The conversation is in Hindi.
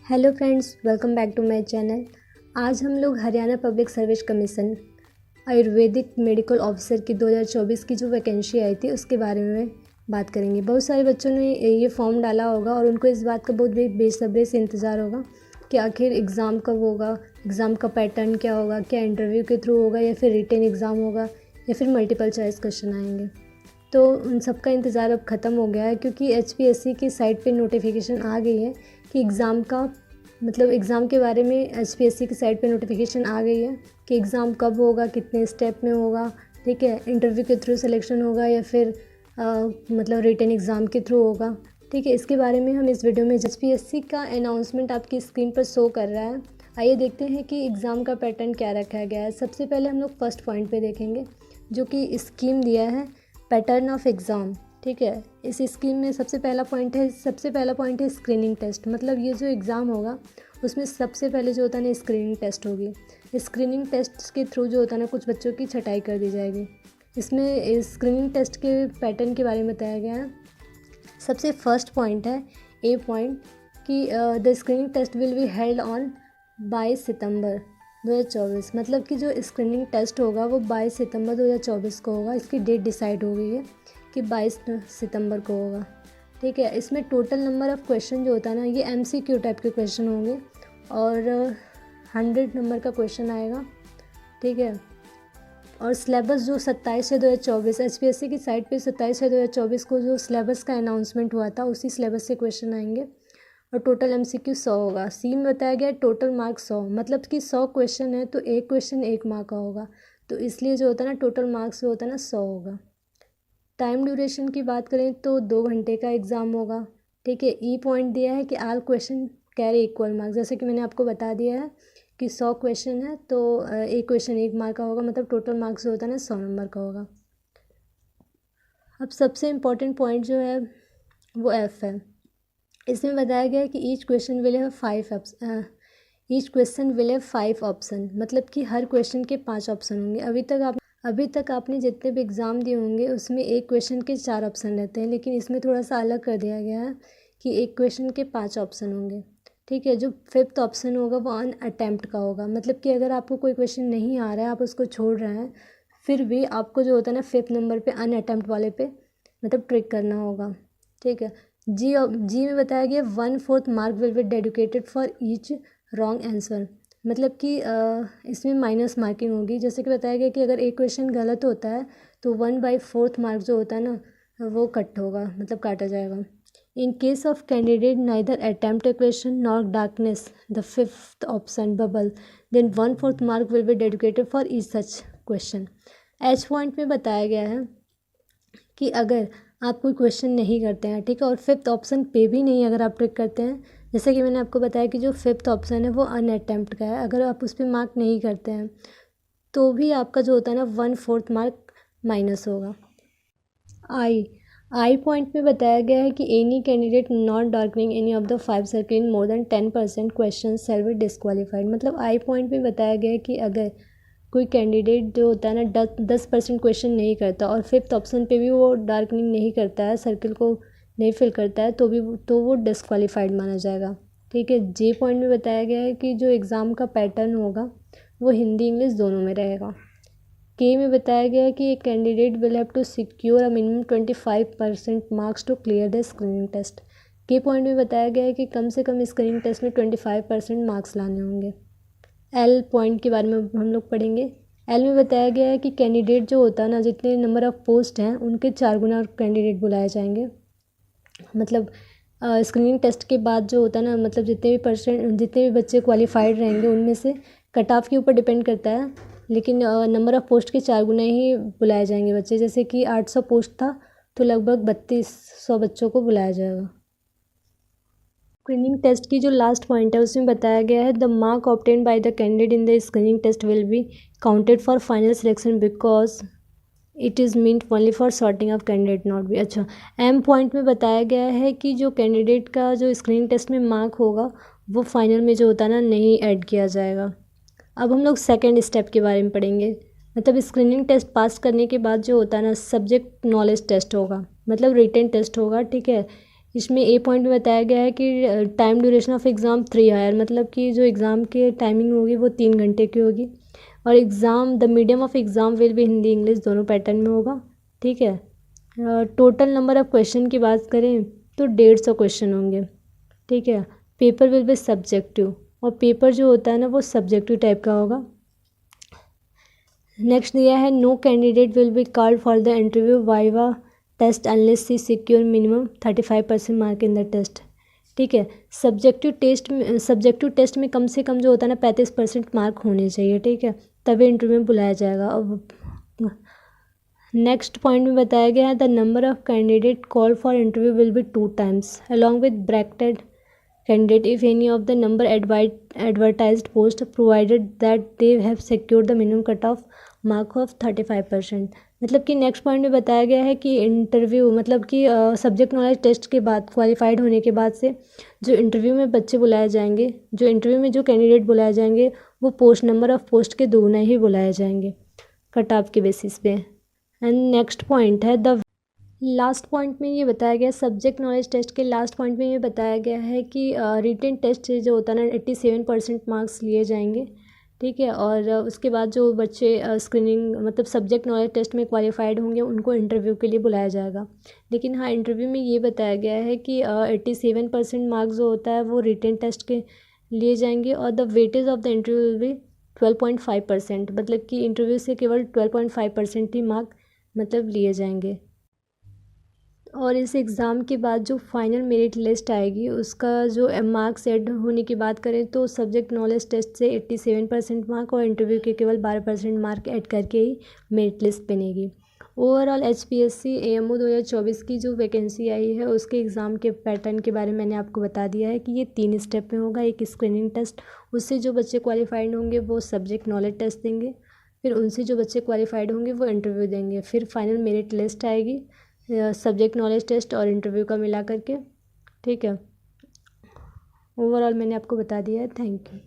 Hello friends, welcome back to my channel. आज हम लोग Haryana public service commission Ayurvedic medical officer की 2024 की जो वैकेंसी आई थी उसके बारे में बात करेंगे। बहुत सारे बच्चों ने ये फॉर्म डाला होगा और उनको इस बात का बहुत बेसब्री से इंतज़ार होगा कि आखिर एग्ज़ाम कब होगा, एग्ज़ाम का पैटर्न क्या होगा, क्या इंटरव्यू के थ्रू होगा या फिर रिटन एग्ज़ाम होगा या फिर मल्टीपल चॉइस क्वेश्चन आएंगे। तो उन सब का इंतज़ार अब ख़त्म हो गया है क्योंकि HPSC की साइट पे नोटिफिकेशन आ गई है कि एग्ज़ाम का एग्ज़ाम के बारे में HPSC की साइट पे नोटिफिकेशन आ गई है कि एग्ज़ाम कब होगा, कितने स्टेप में होगा, ठीक है, इंटरव्यू के थ्रू सिलेक्शन होगा या फिर रिटन एग्ज़ाम के थ्रू होगा, ठीक है। इसके बारे में हम इस वीडियो में HPSC का अनाउंसमेंट आपकी स्क्रीन पर शो कर रहा है। आइए देखते हैं कि एग्ज़ाम का पैटर्न क्या रखा गया है। सबसे पहले हम लोग फर्स्ट पॉइंट पे देखेंगे जो कि स्कीम दिया है पैटर्न ऑफ एग्ज़ाम, ठीक है। इस स्कीम में सबसे पहला पॉइंट है स्क्रीनिंग टेस्ट। मतलब ये जो एग्ज़ाम होगा उसमें सबसे पहले जो होता है ना स्क्रीनिंग टेस्ट होगी। स्क्रीनिंग टेस्ट के थ्रू जो होता है ना कुछ बच्चों की छटाई कर दी जाएगी। इसमें स्क्रीनिंग टेस्ट के पैटर्न के बारे में बताया गया है। सबसे फर्स्ट पॉइंट है ए पॉइंट कि the screening test will be held on 22 सितंबर 2024। मतलब कि जो स्क्रीनिंग टेस्ट होगा वो 22 सितंबर 2024 को होगा। इसकी डेट डिसाइड हो गई है कि 22 सितंबर को होगा, ठीक है। इसमें टोटल नंबर ऑफ़ क्वेश्चन जो होता है ना ये MCQ टाइप के क्वेश्चन होंगे और 100 नंबर का क्वेश्चन आएगा, ठीक है। और सिलेबस जो 27/6/2024 HPSC की साइट पे 27/6/2024 को जो सिलेबस का अनाउंसमेंट हुआ था उसी सिलेबस से क्वेश्चन आएंगे और टोटल MCQ 100 होगा। सी में बताया गया टोटल मार्क 100, मतलब कि 100 क्वेश्चन है तो एक क्वेश्चन 1 मार्क का होगा, तो इसलिए जो होता है ना टोटल मार्क्स जो होता है ना 100 होगा। टाइम ड्यूरेशन की बात करें तो 2 घंटे का एग्ज़ाम होगा, ठीक है। ई पॉइंट दिया है कि all question carry equal marks. जैसे कि मैंने आपको बता दिया है कि 100 क्वेश्चन है तो एक क्वेश्चन 1 मार्क का होगा, मतलब टोटल मार्क्स जो होता है ना 100 नंबर का होगा। अब सबसे इम्पोर्टेंट पॉइंट जो है वो F है। इसमें बताया गया है कि each question will have 5 option, मतलब कि हर क्वेश्चन के 5 ऑप्शन होंगे। अभी तक आपने जितने भी एग्ज़ाम दिए होंगे उसमें एक क्वेश्चन के 4 ऑप्शन रहते हैं, लेकिन इसमें थोड़ा सा अलग कर दिया गया है कि एक क्वेश्चन के 5 ऑप्शन होंगे, ठीक है। जो 5th ऑप्शन होगा वो अन अटैम्प्ट का होगा, मतलब कि अगर आपको कोई क्वेश्चन नहीं आ रहा है, आप उसको छोड़ रहे हैं, फिर भी आपको जो होता है ना 5th नंबर पे अन अटैम्प्ट वाले पे मतलब ट्रिक करना होगा, ठीक है। जी में बताया गया 1/4 mark will be dedicated for each wrong answer. मतलब कि इसमें माइनस मार्किंग होगी। जैसे कि बताया गया कि अगर एक क्वेश्चन गलत होता है तो 1/4 मार्क जो होता है ना वो कट होगा, मतलब काटा जाएगा। In case of candidate neither attempt a question nor darkness the 5th option bubble then 1/4 mark will be dedicated for each such question. H point में बताया गया है कि अगर आप कोई क्वेश्चन नहीं करते हैं, ठीक है, और 5th ऑप्शन पे भी नहीं अगर आप ट्रिक करते हैं, जैसे कि मैंने आपको बताया कि जो 5th ऑप्शन है वो अन अटैम्प्ट का है, अगर आप उस पर मार्क नहीं करते हैं तो भी आपका जो होता है ना 1/4 मार्क माइनस होगा। आई पॉइंट में बताया गया है कि any candidate not darkening any of the 5 circle in more than 10% question shall be disqualified. मतलब आई पॉइंट में बताया गया है कि अगर कोई कैंडिडेट जो होता है ना 10% क्वेश्चन नहीं करता और 5th ऑप्शन पे भी वो डार्कनिंग नहीं करता है, सर्किल को नहीं फिल करता है, तो वो डिस्क्वालीफाइड माना जाएगा, ठीक है। जे पॉइंट में बताया गया है कि जो एग्ज़ाम का पैटर्न होगा वो हिंदी इंग्लिश दोनों में रहेगा। के में बताया गया है कि एक candidate will have to secure a minimum 25% marks to clear the screening test. K point में बताया गया है कि कम से कम स्क्रीनिंग टेस्ट में 25% मार्क्स लाने होंगे। एल पॉइंट के बारे में हम लोग पढ़ेंगे। एल में बताया गया है कि कैंडिडेट जो होता है ना जितने नंबर ऑफ़ पोस्ट हैं उनके 4 गुना कैंडिडेट बुलाए जाएंगे। मतलब स्क्रीनिंग टेस्ट के बाद जो होता है ना, मतलब जितने भी बच्चे क्वालिफाइड रहेंगे उनमें से कट ऑफ के ऊपर डिपेंड करता है, लेकिन नंबर ऑफ़ पोस्ट के 4 गुना ही बुलाए जाएंगे बच्चे। जैसे कि 800 पोस्ट था तो लगभग 3200 बच्चों को बुलाया जाएगा। स्क्रीनिंग टेस्ट की जो लास्ट पॉइंट है उसमें बताया गया है the mark obtain by the candidate in the screening test will be counted for final selection because it is meant only for sorting of candidate not be. अच्छा, एम पॉइंट में बताया गया है कि जो कैंडिडेट का जो स्क्रीनिंग टेस्ट में मार्क होगा वो फाइनल में जो होता है ना नहीं ऐड किया जाएगा। अब हम लोग सेकेंड स्टेप के बारे में पढ़ेंगे। मतलब स्क्रीनिंग टेस्ट पास करने के बाद जो होता है ना सब्जेक्ट नॉलेज टेस्ट होगा, मतलब रिटन टेस्ट होगा, ठीक है। इसमें ए पॉइंट में बताया गया है कि time duration of exam 3 hour, मतलब कि जो एग्ज़ाम की टाइमिंग होगी वो 3 घंटे की होगी। और exam the medium of exam will भी हिंदी इंग्लिश दोनों पैटर्न में होगा। ठीक है। टोटल नंबर ऑफ़ क्वेश्चन की बात करें तो 150 क्वेश्चन होंगे। ठीक है। पेपर विल बी सब्जेक्टिव, और पेपर जो होता है ना वो सब्जेक्टिव टाइप का होगा। नेक्स्ट दिया है no candidate will be called for the interview viva test unless she secure minimum 35% mark in the test. ठीक है। सब्जेक्टिव टेस्ट में कम से कम जो होता है ना 35% मार्क होने चाहिए। ठीक है, तभी इंटरव्यू में बुलाया जाएगा। अब नेक्स्ट पॉइंट में बताया गया है the number of candidate call for interview will be 2 times along with bracketed candidate if any of the number advertised post provided that they have secured the minimum cutoff mark of 35%। मतलब कि नेक्स्ट पॉइंट में बताया गया है कि इंटरव्यू मतलब कि सब्जेक्ट नॉलेज टेस्ट के बाद क्वालिफाइड होने के बाद से जो इंटरव्यू में बच्चे बुलाए जाएंगे, जो इंटरव्यू में जो कैंडिडेट बुलाए जाएंगे वो पोस्ट नंबर ऑफ पोस्ट के दोगुना ही बुलाए जाएंगे कट ऑफ के बेसिस पे। एंड नेक्स्ट पॉइंट है द लास्ट पॉइंट में ये बताया गया सब्जेक्ट नॉलेज टेस्ट के लास्ट पॉइंट में ये बताया गया है कि रिटन टेस्ट से जो होता है ना 87% मार्क्स लिए जाएंगे। ठीक है। और उसके बाद जो बच्चे स्क्रीनिंग मतलब सब्जेक्ट नॉलेज टेस्ट में क्वालिफाइड होंगे उनको इंटरव्यू के लिए बुलाया जाएगा। लेकिन हाँ, इंटरव्यू में ये बताया गया है कि 87% मार्क्स जो होता है वो रिटन टेस्ट के लिए जाएंगे और the weightage of the interview will be 12.5%, मतलब कि इंटरव्यू से केवल 12.5% ही मार्क मतलब लिए जाएंगे। और इस एग्ज़ाम के बाद जो फाइनल मेरिट लिस्ट आएगी उसका जो मार्क्स ऐड होने की बात करें तो सब्जेक्ट नॉलेज टेस्ट से 87% मार्क और इंटरव्यू के केवल 12% मार्क ऐड करके ही मेरिट लिस्ट बनेगी। ओवरऑल HPSC AMO 2024 की जो वैकेंसी आई है उसके एग्ज़ाम के पैटर्न के बारे में मैंने आपको बता दिया है कि ये 3 स्टेप में होगा। एक स्क्रीनिंग टेस्ट, उससे जो बच्चे क्वालिफाइड होंगे वो सब्जेक्ट नॉलेज टेस्ट देंगे, फिर उनसे जो बच्चे क्वालिफाइड होंगे वो इंटरव्यू देंगे, फिर फाइनल मेरिट लिस्ट आएगी सब्जेक्ट नॉलेज टेस्ट और इंटरव्यू का मिला करके। ठीक है। ओवरऑल मैंने आपको बता दिया है। Thank you.